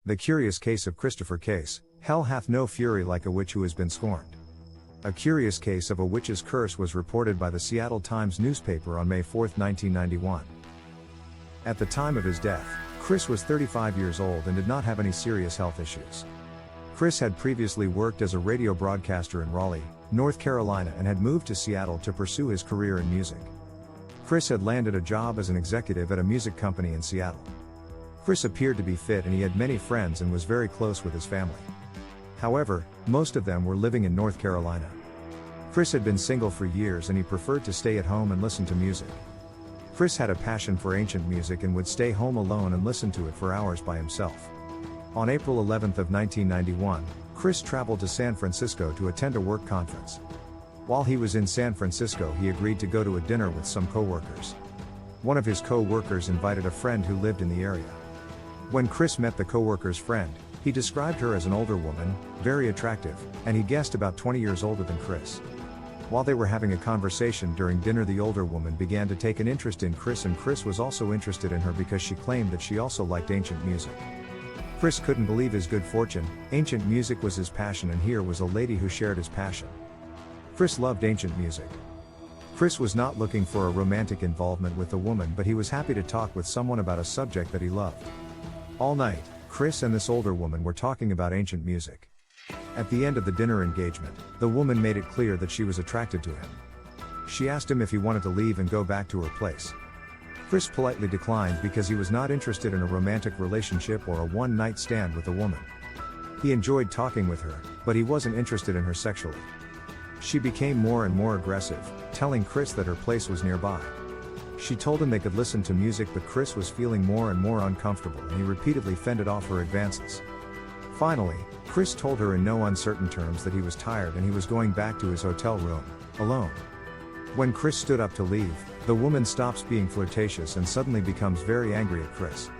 The curious case of Christopher Case. Hell hath no fury like a witch who has been scorned. A curious case of a witch's curse was reported by the Seattle Times newspaper on May 4, 1991. At the time of his death, Chris was 35 years old and did not have any serious health issues. Chris had previously worked as a radio broadcaster in Raleigh, North Carolina, and had moved to Seattle to pursue his career in music. Chris had landed a job as an executive at a music company in Seattle. Chris appeared to be fit and he had many friends and was very close with his family. However, most of them were living in North Carolina. Chris had been single for years and he preferred to stay at home and listen to music. Chris had a passion for ancient music and would stay home alone and listen to it for hours by himself. On April 11 of 1991, Chris traveled to San Francisco to attend a work conference. While he was in San Francisco, he agreed to go to a dinner with some co-workers. One of his co-workers invited a friend who lived in the area. When Chris met the co-worker's friend, he described her as an older woman, very attractive, and he guessed about 20 years older than Chris. While they were having a conversation during dinner, the older woman began to take an interest in Chris, and Chris was also interested in her because she claimed that she also liked ancient music. Chris couldn't believe his good fortune. Ancient music was his passion and here was a lady who shared his passion. Chris loved ancient music. Chris was not looking for a romantic involvement with the woman, but he was happy to talk with someone about a subject that he loved. All night, Chris and this older woman were talking about ancient music. At the end of the dinner engagement, the woman made it clear that she was attracted to him. She asked him if he wanted to leave and go back to her place. Chris politely declined because he was not interested in a romantic relationship or a one-night stand with a woman. He enjoyed talking with her, but he wasn't interested in her sexually. She became more and more aggressive, telling Chris that her place was nearby. She told him they could listen to music, but Chris was feeling more and more uncomfortable and he repeatedly fended off her advances. Finally, Chris told her in no uncertain terms that he was tired and he was going back to his hotel room, alone. When Chris stood up to leave, the woman stops being flirtatious and suddenly becomes very angry at Chris.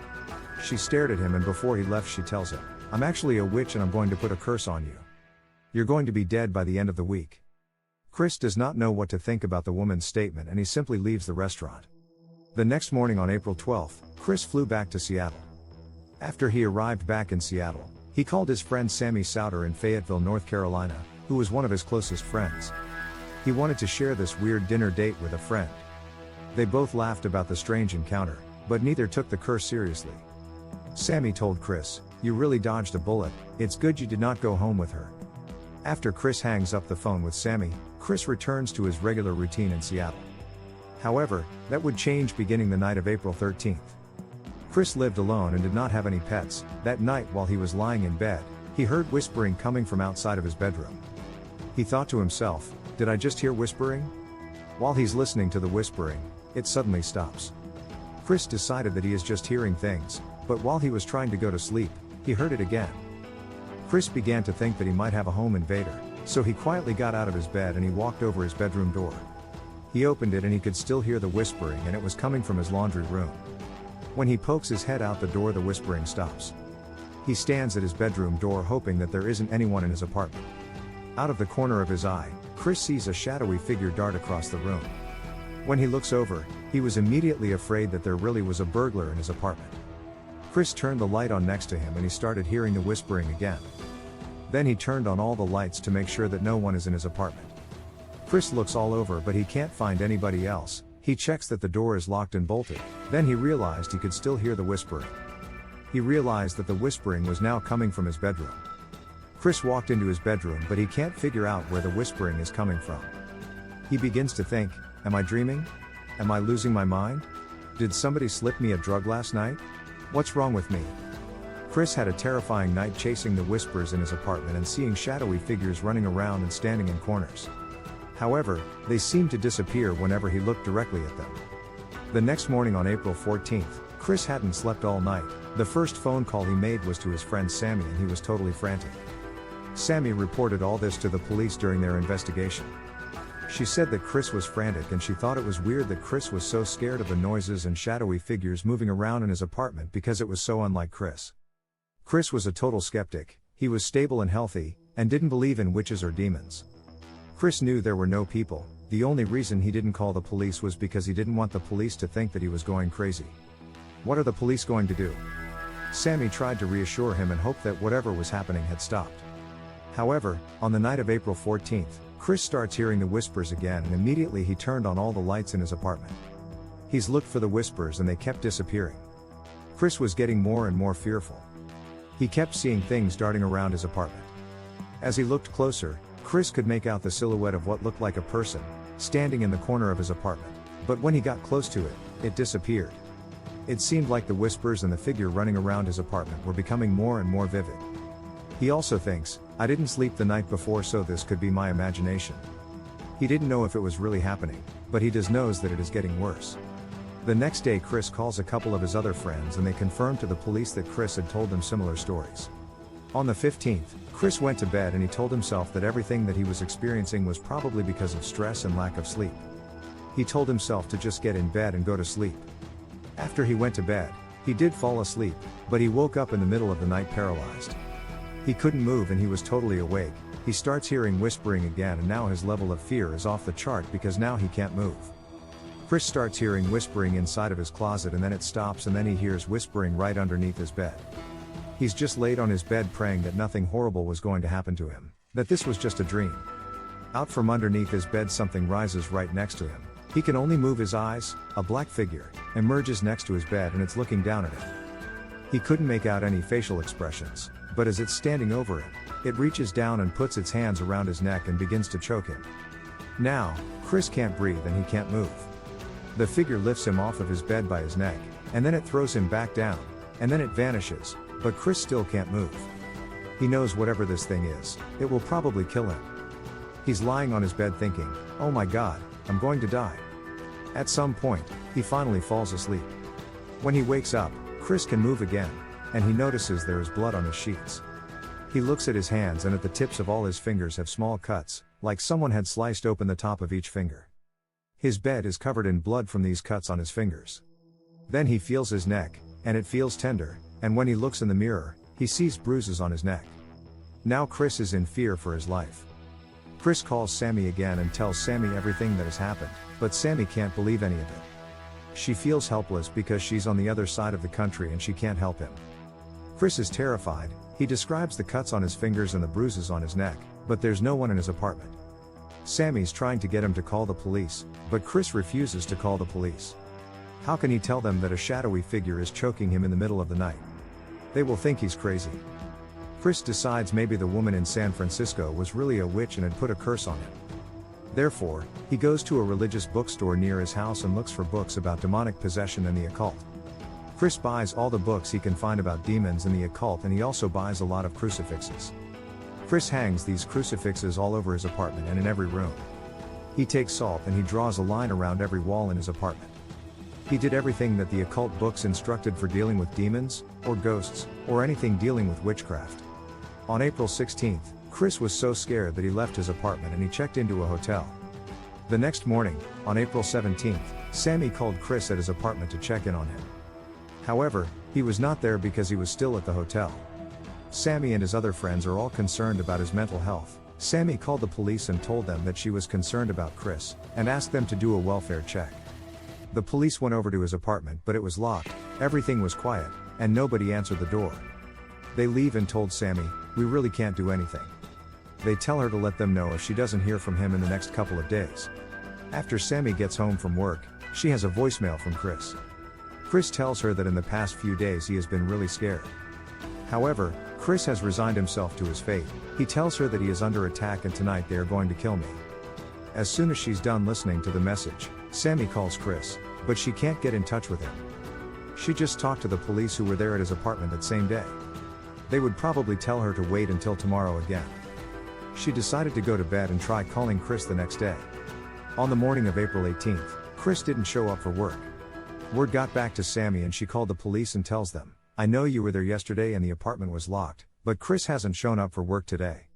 She stared at him and before he left she tells him, "I'm actually a witch and I'm going to put a curse on you. You're going to be dead by the end of the week." Chris does not know what to think about the woman's statement and he simply leaves the restaurant. The next morning on April 12, Chris flew back to Seattle. After he arrived back in Seattle, he called his friend Sammy Souter in Fayetteville, North Carolina, who was one of his closest friends. He wanted to share this weird dinner date with a friend. They both laughed about the strange encounter, but neither took the curse seriously. Sammy told Chris, "You really dodged a bullet, it's good you did not go home with her." After Chris hangs up the phone with Sammy, Chris returns to his regular routine in Seattle. However, that would change beginning the night of April 13th. Chris lived alone and did not have any pets. That night while he was lying in bed, he heard whispering coming from outside of his bedroom. He thought to himself, "Did I just hear whispering?" While he's listening to the whispering, it suddenly stops. Chris decided that he is just hearing things, but while he was trying to go to sleep, he heard it again. Chris began to think that he might have a home invader, so he quietly got out of his bed and he walked over his bedroom door. He opened it and he could still hear the whispering and it was coming from his laundry room. When he pokes his head out the door, the whispering stops. He stands at his bedroom door hoping that there isn't anyone in his apartment. Out of the corner of his eye, Chris sees a shadowy figure dart across the room. When he looks over, he was immediately afraid that there really was a burglar in his apartment. Chris turned the light on next to him and he started hearing the whispering again. Then he turned on all the lights to make sure that no one is in his apartment. Chris looks all over but he can't find anybody else. He checks that the door is locked and bolted. Then he realized he could still hear the whispering. He realized that the whispering was now coming from his bedroom. Chris walked into his bedroom but he can't figure out where the whispering is coming from. He begins to think, "Am I dreaming? Am I losing my mind? Did somebody slip me a drug last night? What's wrong with me?" Chris had a terrifying night chasing the whispers in his apartment and seeing shadowy figures running around and standing in corners. However, they seemed to disappear whenever he looked directly at them. The next morning on April 14th, Chris hadn't slept all night. The first phone call he made was to his friend Sammy and he was totally frantic. Sammy reported all this to the police during their investigation. She said that Chris was frantic and she thought it was weird that Chris was so scared of the noises and shadowy figures moving around in his apartment because it was so unlike Chris. Chris was a total skeptic. He was stable and healthy, and didn't believe in witches or demons. Chris knew there were no people. The only reason he didn't call the police was because he didn't want the police to think that he was going crazy. What are the police going to do? Sammy tried to reassure him and hoped that whatever was happening had stopped. However, on the night of April 14th, Chris starts hearing the whispers again and immediately he turned on all the lights in his apartment. He's looked for the whispers and they kept disappearing. Chris was getting more and more fearful. He kept seeing things darting around his apartment. As he looked closer, Chris could make out the silhouette of what looked like a person, standing in the corner of his apartment. But when he got close to it, it disappeared. It seemed like the whispers and the figure running around his apartment were becoming more and more vivid. He also thinks, I didn't sleep the night before so this could be my imagination. He didn't know if it was really happening, but he does knows that it is getting worse. The next day Chris calls a couple of his other friends and they confirm to the police that Chris had told them similar stories. On the 15th, Chris went to bed and he told himself that everything that he was experiencing was probably because of stress and lack of sleep. He told himself to just get in bed and go to sleep. After he went to bed, he did fall asleep, but he woke up in the middle of the night paralyzed. He couldn't move and he was totally awake. He starts hearing whispering again and now his level of fear is off the chart because now he can't move. Chris starts hearing whispering inside of his closet and then it stops and then he hears whispering right underneath his bed. He's just laid on his bed praying that nothing horrible was going to happen to him, that this was just a dream. Out from underneath his bed something rises right next to him. He can only move his eyes, a black figure emerges next to his bed and it's looking down at him. He couldn't make out any facial expressions, but as it's standing over him, it reaches down and puts its hands around his neck and begins to choke him. Now, Chris can't breathe and he can't move. The figure lifts him off of his bed by his neck, and then it throws him back down, and then it vanishes, but Chris still can't move. He knows whatever this thing is, it will probably kill him. He's lying on his bed thinking, oh my God, I'm going to die. At some point, he finally falls asleep. When he wakes up, Chris can move again, and he notices there is blood on his sheets. He looks at his hands and at the tips of all his fingers have small cuts, like someone had sliced open the top of each finger. His bed is covered in blood from these cuts on his fingers. Then he feels his neck, and it feels tender, and when he looks in the mirror, he sees bruises on his neck. Now Chris is in fear for his life. Chris calls Sammy again and tells Sammy everything that has happened, but Sammy can't believe any of it. She feels helpless because she's on the other side of the country and she can't help him. Chris is terrified. He describes the cuts on his fingers and the bruises on his neck, but there's no one in his apartment. Sammy's trying to get him to call the police, but Chris refuses to call the police. How can he tell them that a shadowy figure is choking him in the middle of the night? They will think he's crazy. Chris decides maybe the woman in San Francisco was really a witch and had put a curse on him. Therefore, he goes to a religious bookstore near his house and looks for books about demonic possession and the occult. Chris buys all the books he can find about demons and the occult, and he also buys a lot of crucifixes. Chris hangs these crucifixes all over his apartment and in every room. He takes salt and he draws a line around every wall in his apartment. He did everything that the occult books instructed for dealing with demons, or ghosts, or anything dealing with witchcraft. On April 16th, Chris was so scared that he left his apartment and he checked into a hotel. The next morning, on April 17th, Sammy called Chris at his apartment to check in on him. However, he was not there because he was still at the hotel. Sammy and his other friends are all concerned about his mental health. Sammy called the police and told them that she was concerned about Chris, and asked them to do a welfare check. The police went over to his apartment but it was locked, everything was quiet, and nobody answered the door. They leave and told Sammy, we really can't do anything. They tell her to let them know if she doesn't hear from him in the next couple of days. After Sammy gets home from work, she has a voicemail from Chris. Chris tells her that in the past few days he has been really scared. However, Chris has resigned himself to his fate. He tells her that he is under attack and tonight they are going to kill me. As soon as she's done listening to the message, Sammy calls Chris, but she can't get in touch with him. She just talked to the police who were there at his apartment that same day. They would probably tell her to wait until tomorrow again. She decided to go to bed and try calling Chris the next day. On the morning of April 18th, Chris didn't show up for work. Word got back to Sammy and she called the police and tells them, I know you were there yesterday and the apartment was locked, but Chris hasn't shown up for work today.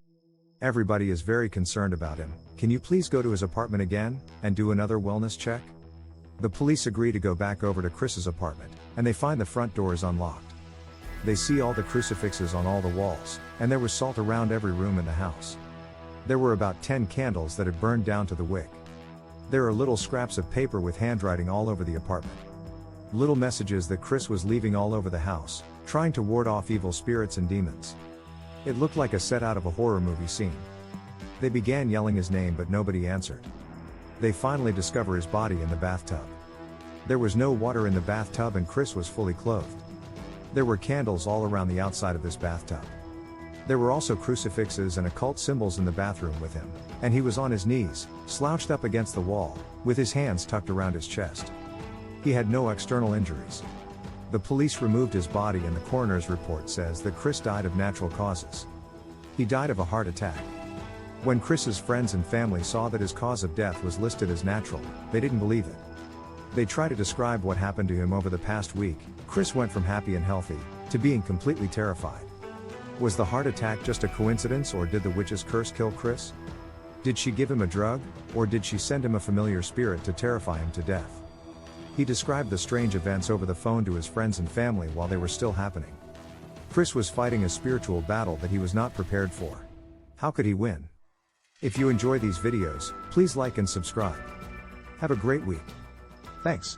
Everybody is very concerned about him. Can you please go to his apartment again, and do another wellness check? The police agree to go back over to Chris's apartment, and they find the front door is unlocked. They see all the crucifixes on all the walls, and there was salt around every room in the house. There were about 10 candles that had burned down to the wick. There are little scraps of paper with handwriting all over the apartment. Little messages that Chris was leaving all over the house. trying to ward off evil spirits and demons. It looked like a set out of a horror movie scene. They began yelling his name, but nobody answered. They finally discover his body in the bathtub. There was no water in the bathtub and Chris was fully clothed. There were candles all around the outside of this bathtub. There were also crucifixes and occult symbols in the bathroom with him, and he was on his knees, slouched up against the wall, with his hands tucked around his chest. He had no external injuries. The police removed his body and the coroner's report says that Chris died of natural causes. He died of a heart attack. When Chris's friends and family saw that his cause of death was listed as natural, they didn't believe it. They try to describe what happened to him over the past week. Chris went from happy and healthy to being completely terrified. Was the heart attack just a coincidence, or did the witch's curse kill Chris? Did she give him a drug, or did she send him a familiar spirit to terrify him to death? He described the strange events over the phone to his friends and family while they were still happening. Chris was fighting a spiritual battle that he was not prepared for. How could he win? If you enjoy these videos, please like and subscribe. Have a great week. Thanks.